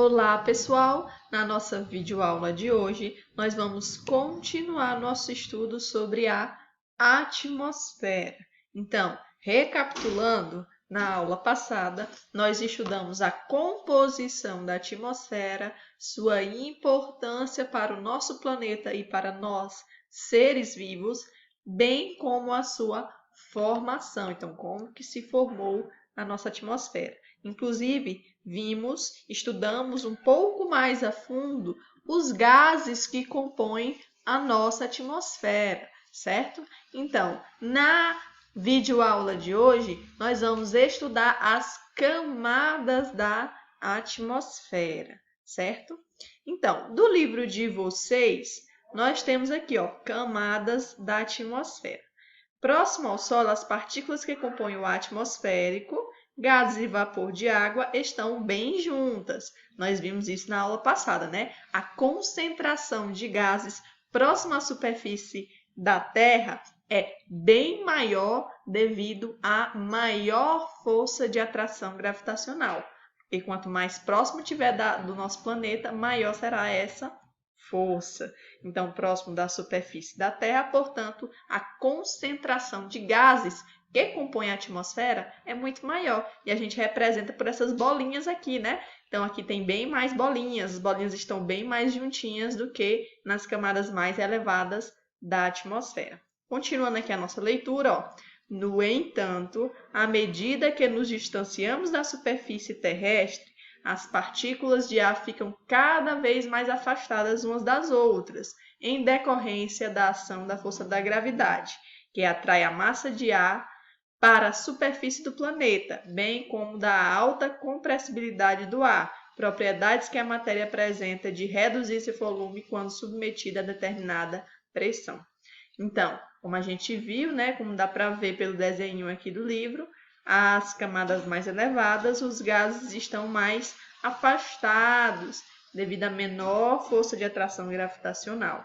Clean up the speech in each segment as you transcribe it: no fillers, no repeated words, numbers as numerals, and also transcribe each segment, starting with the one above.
Olá, pessoal! Na nossa videoaula de hoje, nós vamos continuar nosso estudo sobre a atmosfera. Então, recapitulando, na aula passada, nós estudamos a composição da atmosfera, sua importância para o nosso planeta e para nós, seres vivos, bem como a sua formação. Então, como que se formou a nossa atmosfera. Inclusive, estudamos um pouco mais a fundo os gases que compõem a nossa atmosfera, certo? Então, na videoaula de hoje, nós vamos estudar as camadas da atmosfera, certo? Então, do livro de vocês, nós temos aqui, ó, camadas da atmosfera. Próximo ao solo, as partículas que compõem o ar atmosférico, gases e vapor de água, estão bem juntas. Nós vimos isso na aula passada, né? A concentração de gases próxima à superfície da Terra é bem maior devido à maior força de atração gravitacional. E quanto mais próximo tiver do nosso planeta, maior será essa força. Então, próximo da superfície da Terra, portanto, a concentração de gases que compõem a atmosfera é muito maior. E a gente representa por essas bolinhas aqui, né? Então, aqui tem bem mais bolinhas. As bolinhas estão bem mais juntinhas do que nas camadas mais elevadas da atmosfera. Continuando aqui a nossa leitura, ó. No entanto, à medida que nos distanciamos da superfície terrestre, as partículas de ar ficam cada vez mais afastadas umas das outras, em decorrência da ação da força da gravidade, que atrai a massa de ar para a superfície do planeta, bem como da alta compressibilidade do ar, propriedades que a matéria apresenta de reduzir seu volume quando submetida a determinada pressão. Então, como a gente viu, né, como dá para ver pelo desenho aqui do livro, as camadas mais elevadas, os gases estão mais afastados devido à menor força de atração gravitacional.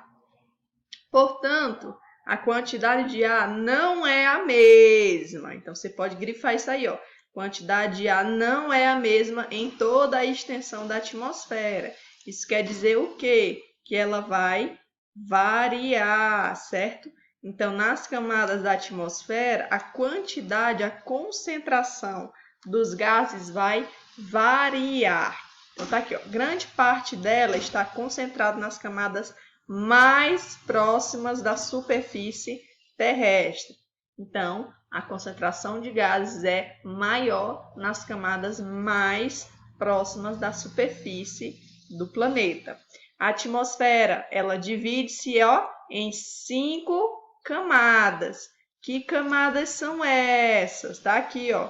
Portanto, a quantidade de ar não é a mesma. Então, você pode grifar isso aí, ó. Quantidade de ar não é a mesma em toda a extensão da atmosfera. Isso quer dizer o quê? Que ela vai variar, certo? Então, nas camadas da atmosfera, a quantidade, a concentração dos gases vai variar. Então, tá aqui, ó. Grande parte dela está concentrada nas camadas mais próximas da superfície terrestre. Então, a concentração de gases é maior nas camadas mais próximas da superfície do planeta. A atmosfera, ela divide-se, ó, em 5 camadas. Que camadas são essas? Tá aqui, ó.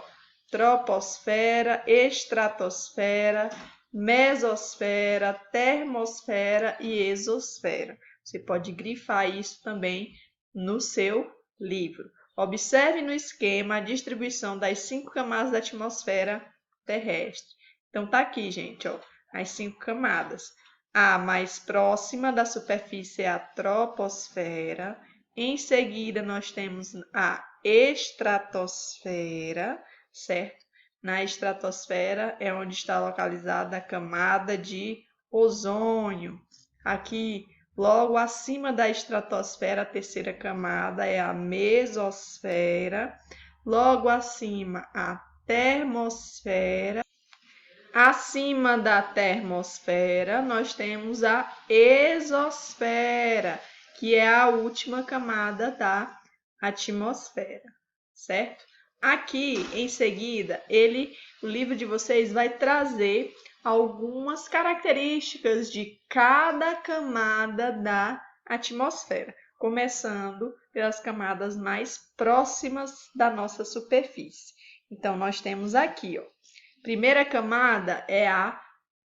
Troposfera, estratosfera, mesosfera, termosfera e exosfera. Você pode grifar isso também no seu livro. Observe no esquema a distribuição das 5 camadas da atmosfera terrestre. Então, tá aqui, gente, ó, as 5 camadas. A mais próxima da superfície é a troposfera. Em seguida, nós temos a estratosfera, certo? Na estratosfera é onde está localizada a camada de ozônio. Aqui, logo acima da estratosfera, a terceira camada é a mesosfera. Logo acima, a termosfera. Acima da termosfera, nós temos a exosfera, que é a última camada da atmosfera, certo? Aqui, em seguida, o livro de vocês vai trazer algumas características de cada camada da atmosfera, começando pelas camadas mais próximas da nossa superfície. Então, nós temos aqui, ó, primeira camada é a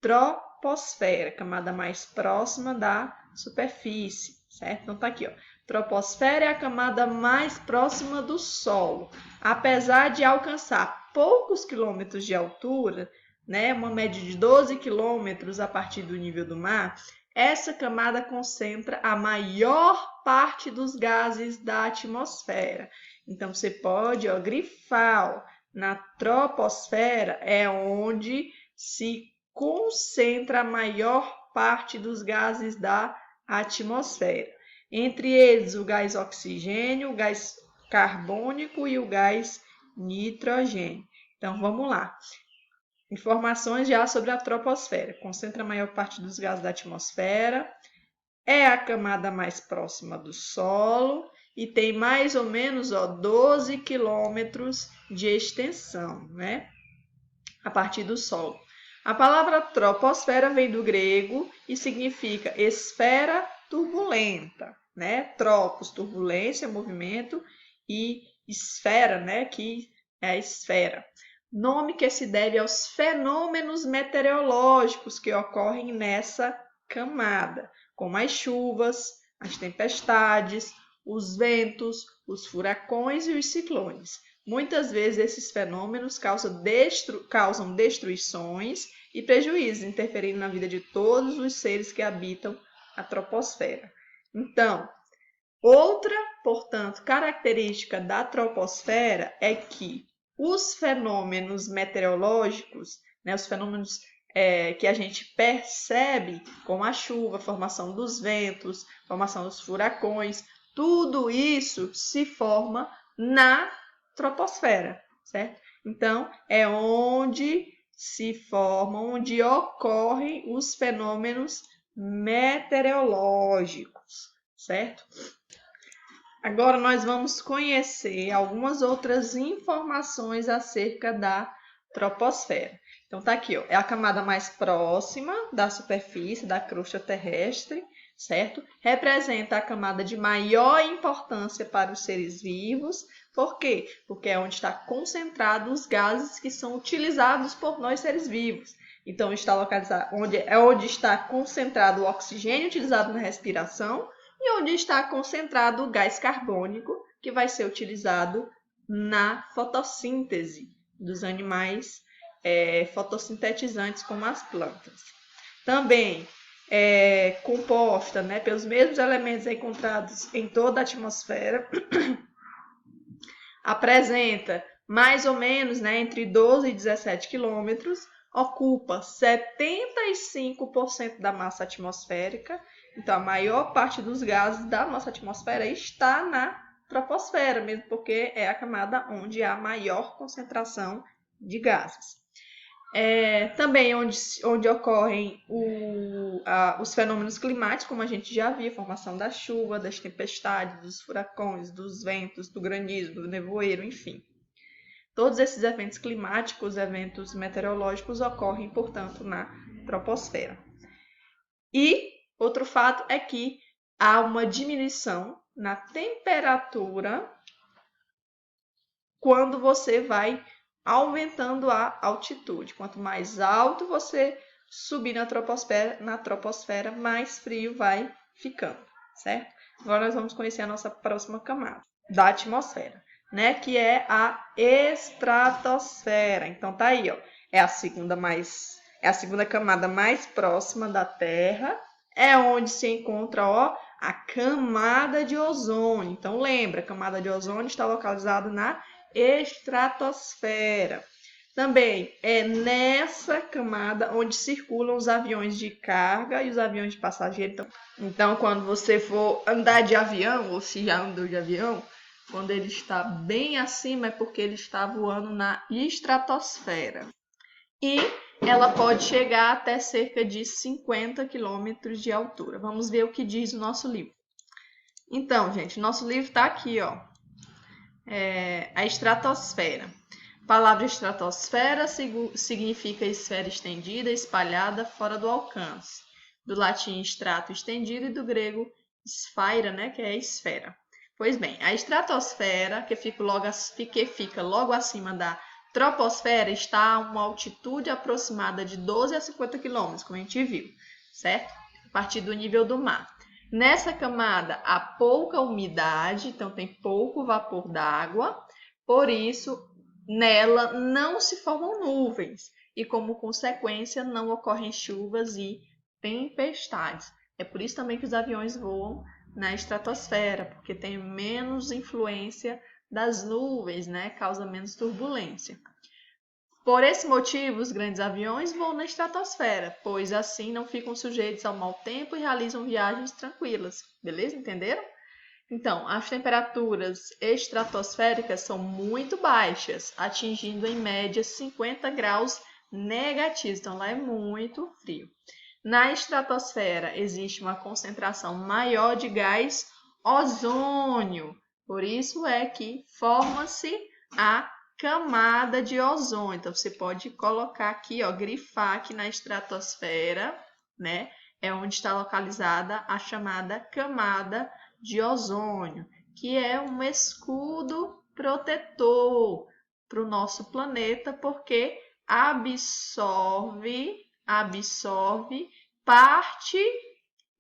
troposfera, camada mais próxima da superfície, certo? Então, tá aqui, ó. Troposfera é a camada mais próxima do solo. Apesar de alcançar poucos quilômetros de altura, né, uma média de 12 quilômetros a partir do nível do mar, essa camada concentra a maior parte dos gases da atmosfera. Então, você pode, ó, grifar, ó, na troposfera é onde se concentra a maior parte dos gases da atmosfera. Entre eles, o gás oxigênio, o gás carbônico e o gás nitrogênio. Então, vamos lá. Informações já sobre a troposfera. Concentra a maior parte dos gases da atmosfera. É a camada mais próxima do solo e tem mais ou menos 12 quilômetros de extensão, né? A partir do solo. A palavra troposfera vem do grego e significa esfera turbulenta, né? Tropos, turbulência, movimento, e esfera, né? Que é a esfera. Nome que se deve aos fenômenos meteorológicos que ocorrem nessa camada, como as chuvas, as tempestades, os ventos, os furacões e os ciclones. Muitas vezes esses fenômenos causam destruições e prejuízos, interferindo na vida de todos os seres que habitam a troposfera. Então, outra, portanto, característica da troposfera é que os fenômenos meteorológicos, né, os fenômenos que a gente percebe, como a chuva, a formação dos ventos, a formação dos furacões, tudo isso se forma na troposfera, certo? Então, é onde se formam, onde ocorrem os fenômenos meteorológicos, certo? Agora nós vamos conhecer algumas outras informações acerca da troposfera. Então tá aqui, ó, é a camada mais próxima da superfície da crosta terrestre, certo? Representa a camada de maior importância para os seres vivos. Por quê? Porque é onde está concentrado os gases que são utilizados por nós seres vivos. Então está localizado onde está concentrado o oxigênio utilizado na respiração e onde está concentrado o gás carbônico, que vai ser utilizado na fotossíntese dos animais fotossintetizantes, como as plantas. Também é composta, né, pelos mesmos elementos encontrados em toda a atmosfera. Apresenta mais ou menos, né, entre 12 e 17 quilômetros, ocupa 75% da massa atmosférica. Então, a maior parte dos gases da nossa atmosfera está na troposfera, mesmo porque é a camada onde há maior concentração de gases. Também onde ocorrem os fenômenos climáticos, como a gente já viu, a formação da chuva, das tempestades, dos furacões, dos ventos, do granizo, do nevoeiro, enfim. Todos esses eventos climáticos, eventos meteorológicos, ocorrem, portanto, na troposfera. E outro fato é que há uma diminuição na temperatura quando você vai aumentando a altitude. Quanto mais alto você subir na troposfera, mais frio vai ficando, certo? Agora nós vamos conhecer a nossa próxima camada da atmosfera, né? Que é a estratosfera. Então tá aí, ó. É a segunda camada mais próxima da Terra. É onde se encontra, ó, a camada de ozônio. Então lembra, a camada de ozônio está localizada na estratosfera. Também é nessa camada onde circulam os aviões de carga e os aviões de passageiro. Então, quando você for andar de avião, ou se já andou de avião, quando ele está bem acima é porque ele está voando na estratosfera. E ela pode chegar até cerca de 50 quilômetros de altura. Vamos ver o que diz o nosso livro. Então, gente, nosso livro está aqui, ó. A estratosfera. A palavra estratosfera significa esfera estendida, espalhada, fora do alcance. Do latim strato, estendido, e do grego sphaira, né, que é esfera. Pois bem, a estratosfera, que fica logo acima da troposfera, está a uma altitude aproximada de 12 a 50 quilômetros, como a gente viu, certo? A partir do nível do mar. Nessa camada há pouca umidade, então tem pouco vapor d'água, por isso nela não se formam nuvens e, como consequência, não ocorrem chuvas e tempestades. É por isso também que os aviões voam na estratosfera, porque tem menos influência das nuvens, né? Causa menos turbulência. Por esse motivo, os grandes aviões voam na estratosfera, pois assim não ficam sujeitos ao mau tempo e realizam viagens tranquilas. Beleza? Entenderam? Então, as temperaturas estratosféricas são muito baixas, atingindo em média 50 graus negativos. Então, lá é muito frio. Na estratosfera existe uma concentração maior de gás ozônio. Por isso é que forma-se a camada de ozônio. Então, você pode colocar aqui, ó, grifar aqui na estratosfera, né? É onde está localizada a chamada camada de ozônio, que é um escudo protetor para o nosso planeta, porque absorve parte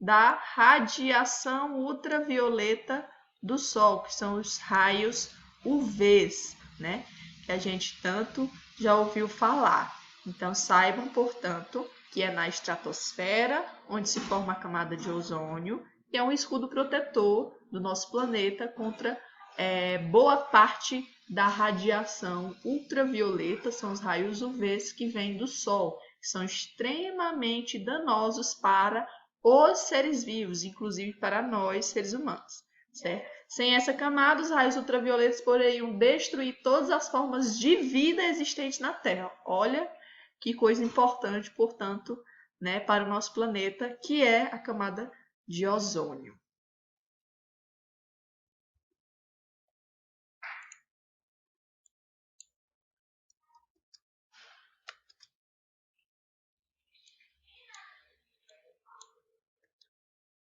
da radiação ultravioleta do Sol, que são os raios UVs, né? Que a gente tanto já ouviu falar. Então, saibam, portanto, que é na estratosfera onde se forma a camada de ozônio, que é um escudo protetor do nosso planeta contra boa parte da radiação ultravioleta, são os raios UVs que vêm do Sol, que são extremamente danosos para os seres vivos, inclusive para nós, seres humanos, certo? Sem essa camada, os raios ultravioletas poderiam destruir todas as formas de vida existentes na Terra. Olha que coisa importante, portanto, né, para o nosso planeta, que é a camada de ozônio.